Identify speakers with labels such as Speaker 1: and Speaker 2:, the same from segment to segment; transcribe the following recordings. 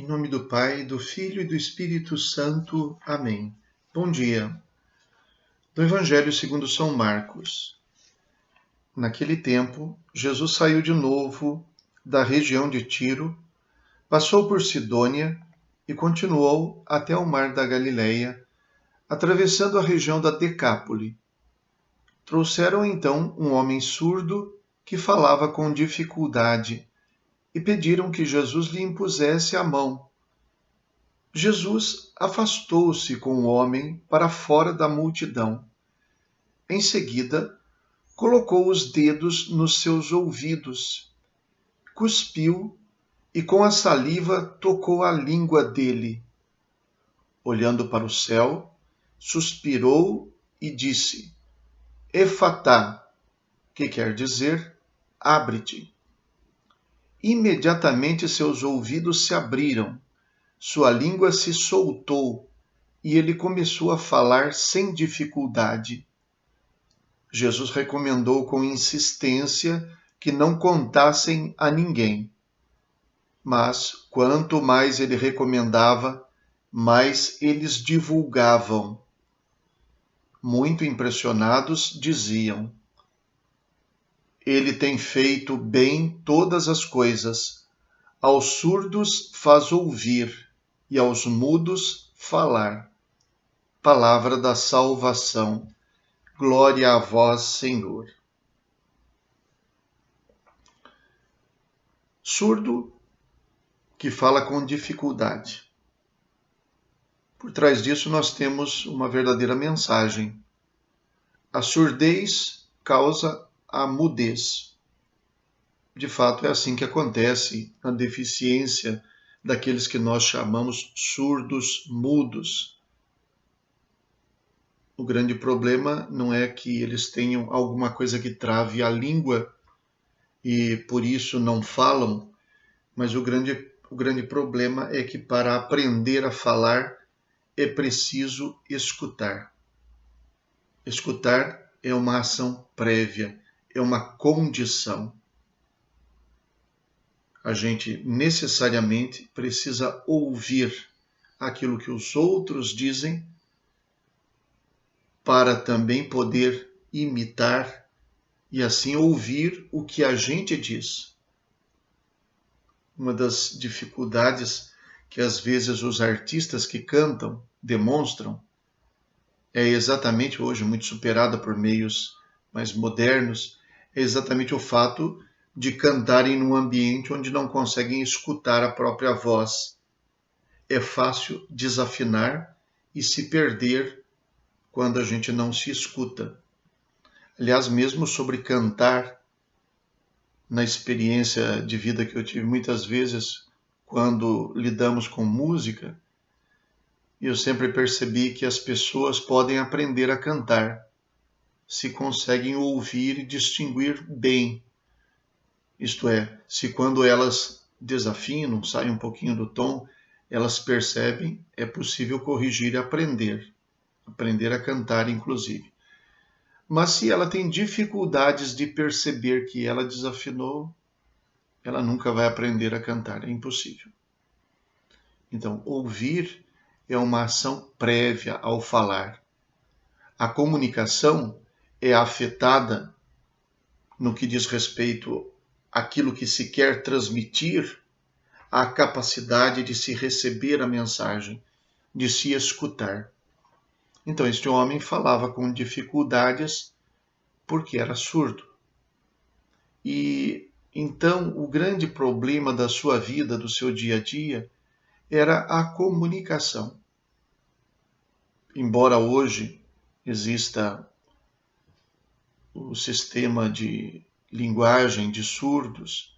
Speaker 1: Em nome do Pai, do Filho e do Espírito Santo. Amém. Bom dia. Do Evangelho segundo São Marcos. Naquele tempo, Jesus saiu de novo da região de Tiro, passou por Sidônia e continuou até o mar da Galileia, atravessando a região da Decápole. Trouxeram então um homem surdo que falava com dificuldade e pediram que Jesus lhe impusesse a mão. Jesus afastou-se com o homem para fora da multidão. Em seguida, colocou os dedos nos seus ouvidos, cuspiu e com a saliva tocou a língua dele. Olhando para o céu, suspirou e disse: Efatá, que quer dizer, abre-te. Imediatamente seus ouvidos se abriram, sua língua se soltou e ele começou a falar sem dificuldade. Jesus recomendou com insistência que não contassem a ninguém. Mas, quanto mais ele recomendava, mais eles divulgavam. Muito impressionados, diziam: Ele tem feito bem todas as coisas. Aos surdos faz ouvir e aos mudos falar. Palavra da salvação. Glória a vós, Senhor. Surdo que fala com dificuldade. Por trás disso nós temos uma verdadeira mensagem. A surdez causa a mudez. De fato, é assim que acontece na deficiência daqueles que nós chamamos surdos mudos. O grande problema não é que eles tenham alguma coisa que trave a língua e por isso não falam, mas o grande problema é que para aprender a falar é preciso escutar. Escutar é uma ação prévia, é uma condição. A gente necessariamente precisa ouvir aquilo que os outros dizem para também poder imitar e assim ouvir o que a gente diz. Uma das dificuldades que às vezes os artistas que cantam demonstram é exatamente hoje muito superada por meios mais modernos, é exatamente o fato de cantarem num ambiente onde não conseguem escutar a própria voz. É fácil desafinar e se perder quando a gente não se escuta. Aliás, mesmo sobre cantar, na experiência de vida que eu tive muitas vezes quando lidamos com música, eu sempre percebi que as pessoas podem aprender a cantar se conseguem ouvir e distinguir bem. Isto é, se quando elas desafinam, saem um pouquinho do tom, elas percebem, é possível corrigir e aprender a cantar inclusive. Mas se ela tem dificuldades de perceber que ela desafinou, ela nunca vai aprender a cantar, é impossível. Então, ouvir é uma ação prévia ao falar. A comunicação é afetada no que diz respeito àquilo que se quer transmitir, à capacidade de se receber a mensagem, de se escutar. Então, este homem falava com dificuldades porque era surdo. E então o grande problema da sua vida, do seu dia a dia, era a comunicação. Embora hoje exista o sistema de linguagem de surdos,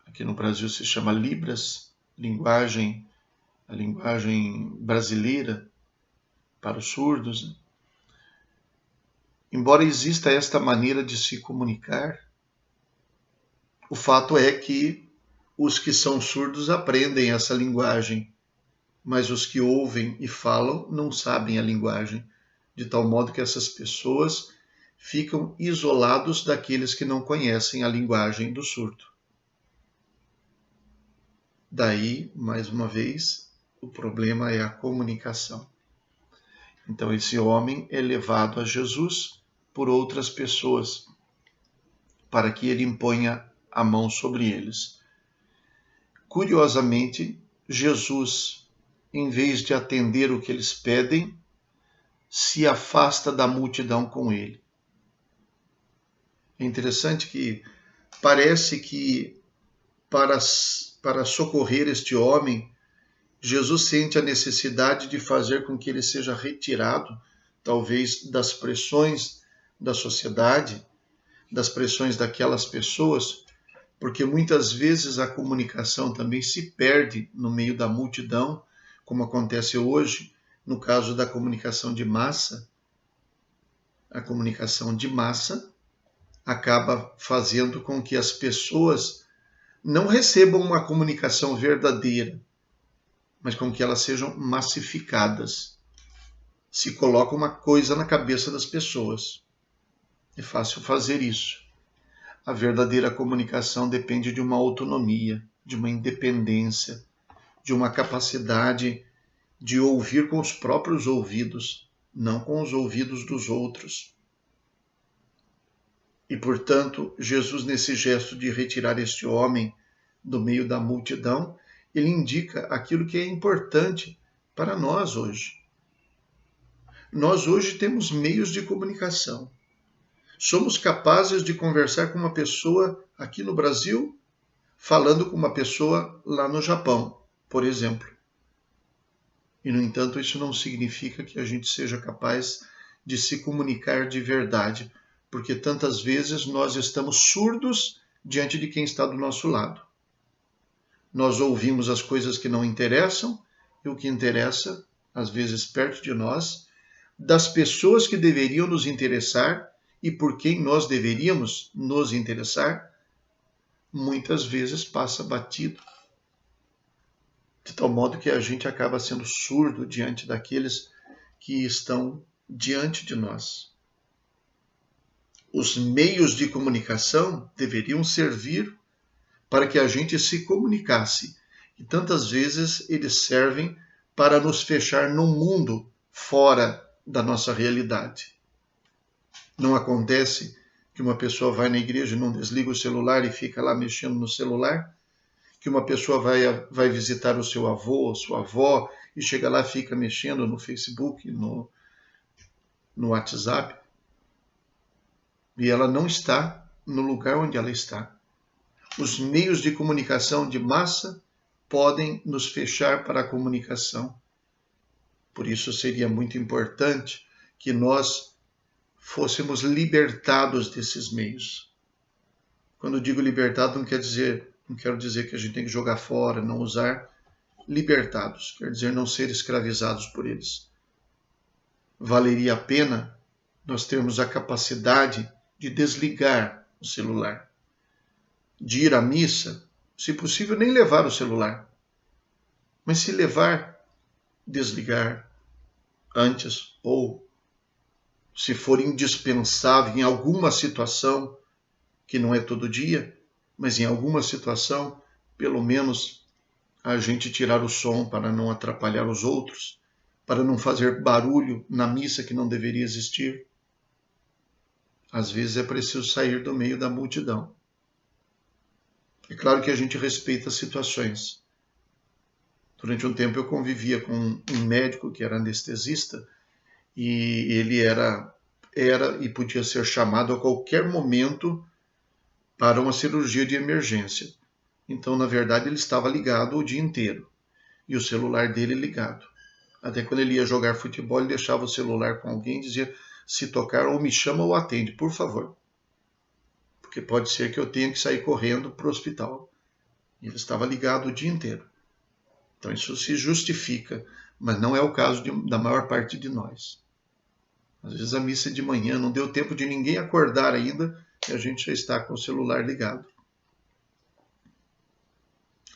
Speaker 1: aqui no Brasil se chama Libras, a linguagem brasileira para os surdos. Embora exista esta maneira de se comunicar, o fato é que os que são surdos aprendem essa linguagem, mas os que ouvem e falam não sabem a linguagem, de tal modo que essas pessoas ficam isolados daqueles que não conhecem a linguagem do surdo. Daí, mais uma vez, o problema é a comunicação. Então, esse homem é levado a Jesus por outras pessoas, para que ele imponha a mão sobre eles. Curiosamente, Jesus, em vez de atender o que eles pedem, se afasta da multidão com ele. É interessante que parece que para socorrer este homem, Jesus sente a necessidade de fazer com que ele seja retirado, talvez, das pressões da sociedade, das pressões daquelas pessoas, porque muitas vezes a comunicação também se perde no meio da multidão, como acontece hoje, no caso da comunicação de massa. A comunicação de massa acaba fazendo com que as pessoas não recebam uma comunicação verdadeira, mas com que elas sejam massificadas. Se coloca uma coisa na cabeça das pessoas. É fácil fazer isso. A verdadeira comunicação depende de uma autonomia, de uma independência, de uma capacidade de ouvir com os próprios ouvidos, não com os ouvidos dos outros. E, portanto, Jesus, nesse gesto de retirar este homem do meio da multidão, ele indica aquilo que é importante para nós hoje. Nós hoje temos meios de comunicação. Somos capazes de conversar com uma pessoa aqui no Brasil, falando com uma pessoa lá no Japão, por exemplo. E, no entanto, isso não significa que a gente seja capaz de se comunicar de verdade, porque tantas vezes nós estamos surdos diante de quem está do nosso lado. Nós ouvimos as coisas que não interessam e o que interessa, às vezes perto de nós, das pessoas que deveriam nos interessar e por quem nós deveríamos nos interessar, muitas vezes passa batido. De tal modo que a gente acaba sendo surdo diante daqueles que estão diante de nós. Os meios de comunicação deveriam servir para que a gente se comunicasse. E tantas vezes eles servem para nos fechar num mundo fora da nossa realidade. Não acontece que uma pessoa vai na igreja e não desliga o celular e fica lá mexendo no celular? Que uma pessoa vai visitar o seu avô, sua avó, e chega lá e fica mexendo no Facebook, no WhatsApp? E ela não está no lugar onde ela está. Os meios de comunicação de massa podem nos fechar para a comunicação. Por isso seria muito importante que nós fôssemos libertados desses meios. Quando digo libertado, não quero dizer que a gente tem que jogar fora, não usar. Libertados, quer dizer não ser escravizados por eles. Valeria a pena nós termos a capacidade de desligar o celular, de ir à missa, se possível nem levar o celular, mas se levar, desligar antes, ou se for indispensável em alguma situação, que não é todo dia, mas em alguma situação, pelo menos a gente tirar o som para não atrapalhar os outros, para não fazer barulho na missa que não deveria existir. Às vezes é preciso sair do meio da multidão. É claro que a gente respeita as situações. Durante um tempo eu convivia com um médico que era anestesista e ele era e podia ser chamado a qualquer momento para uma cirurgia de emergência. Então, na verdade, ele estava ligado o dia inteiro e o celular dele ligado. Até quando ele ia jogar futebol, ele deixava o celular com alguém e dizia: se tocar, ou me chama ou atende, por favor. Porque pode ser que eu tenha que sair correndo para o hospital. E ele estava ligado o dia inteiro. Então isso se justifica, mas não é o caso da maior parte de nós. Às vezes a missa é de manhã, não deu tempo de ninguém acordar ainda e a gente já está com o celular ligado.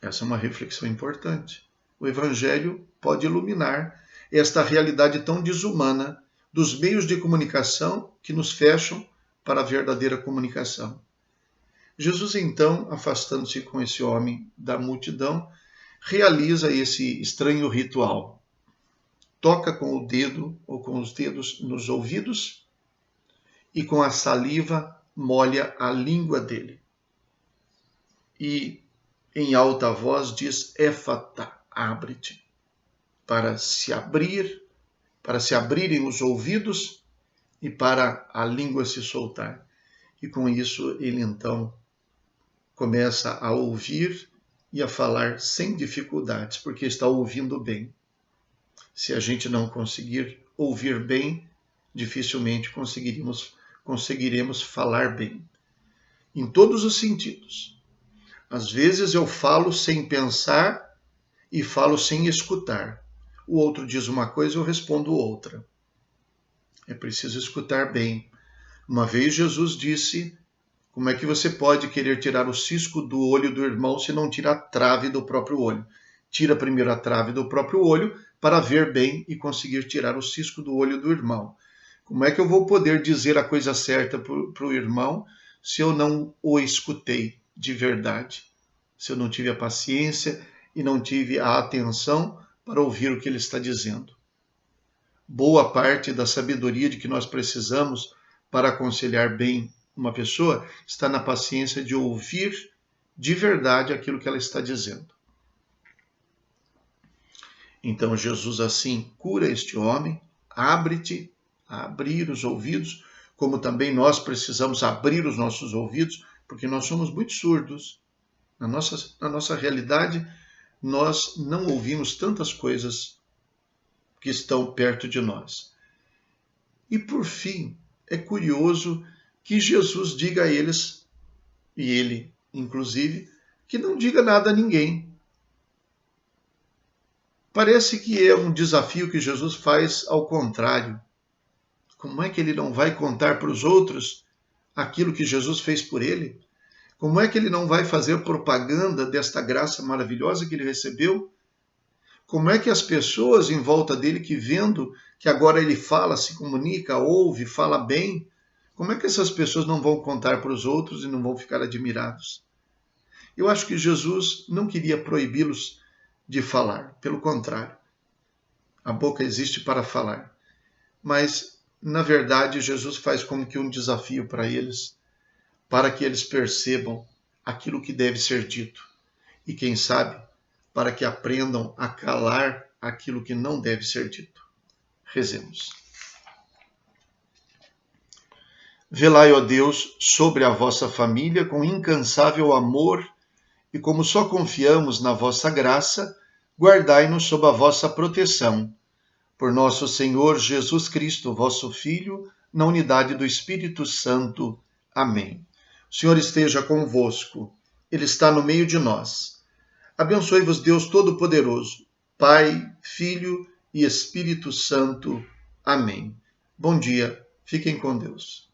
Speaker 1: Essa é uma reflexão importante. O Evangelho pode iluminar esta realidade tão desumana dos meios de comunicação que nos fecham para a verdadeira comunicação. Jesus, então, afastando-se com esse homem da multidão, realiza esse estranho ritual. Toca com o dedo ou com os dedos nos ouvidos e com a saliva molha a língua dele. E em alta voz diz: Éfata, abre-te, para se abrirem os ouvidos e para a língua se soltar. E com isso ele então começa a ouvir e a falar sem dificuldades, porque está ouvindo bem. Se a gente não conseguir ouvir bem, dificilmente conseguiremos falar bem. Em todos os sentidos. Às vezes eu falo sem pensar e falo sem escutar. O outro diz uma coisa, eu respondo outra. É preciso escutar bem. Uma vez Jesus disse: como é que você pode querer tirar o cisco do olho do irmão se não tira a trave do próprio olho? Tira primeiro a trave do próprio olho para ver bem e conseguir tirar o cisco do olho do irmão. Como é que eu vou poder dizer a coisa certa para o irmão se eu não o escutei de verdade? Se eu não tive a paciência e não tive a atenção para ouvir o que ele está dizendo. Boa parte da sabedoria de que nós precisamos para aconselhar bem uma pessoa está na paciência de ouvir de verdade aquilo que ela está dizendo. Então Jesus assim cura este homem, abre-te a abrir os ouvidos, como também nós precisamos abrir os nossos ouvidos, porque nós somos muito surdos. Na nossa realidade, nós não ouvimos tantas coisas que estão perto de nós. E por fim, é curioso que Jesus diga a eles, e ele inclusive, que não diga nada a ninguém. Parece que é um desafio que Jesus faz ao contrário. Como é que ele não vai contar para os outros aquilo que Jesus fez por ele? Como é que ele não vai fazer propaganda desta graça maravilhosa que ele recebeu? Como é que as pessoas em volta dele, que vendo que agora ele fala, se comunica, ouve, fala bem, como é que essas pessoas não vão contar para os outros e não vão ficar admirados? Eu acho que Jesus não queria proibi-los de falar, pelo contrário. A boca existe para falar. Mas, na verdade, Jesus faz como que um desafio para eles, para que eles percebam aquilo que deve ser dito. E quem sabe, para que aprendam a calar aquilo que não deve ser dito. Rezemos. Velai, ó Deus, sobre a vossa família com incansável amor e como só confiamos na vossa graça, guardai-nos sob a vossa proteção. Por nosso Senhor Jesus Cristo, vosso Filho, na unidade do Espírito Santo. Amém. O Senhor esteja convosco. Ele está no meio de nós. Abençoe-vos Deus Todo-Poderoso, Pai, Filho e Espírito Santo. Amém. Bom dia. Fiquem com Deus.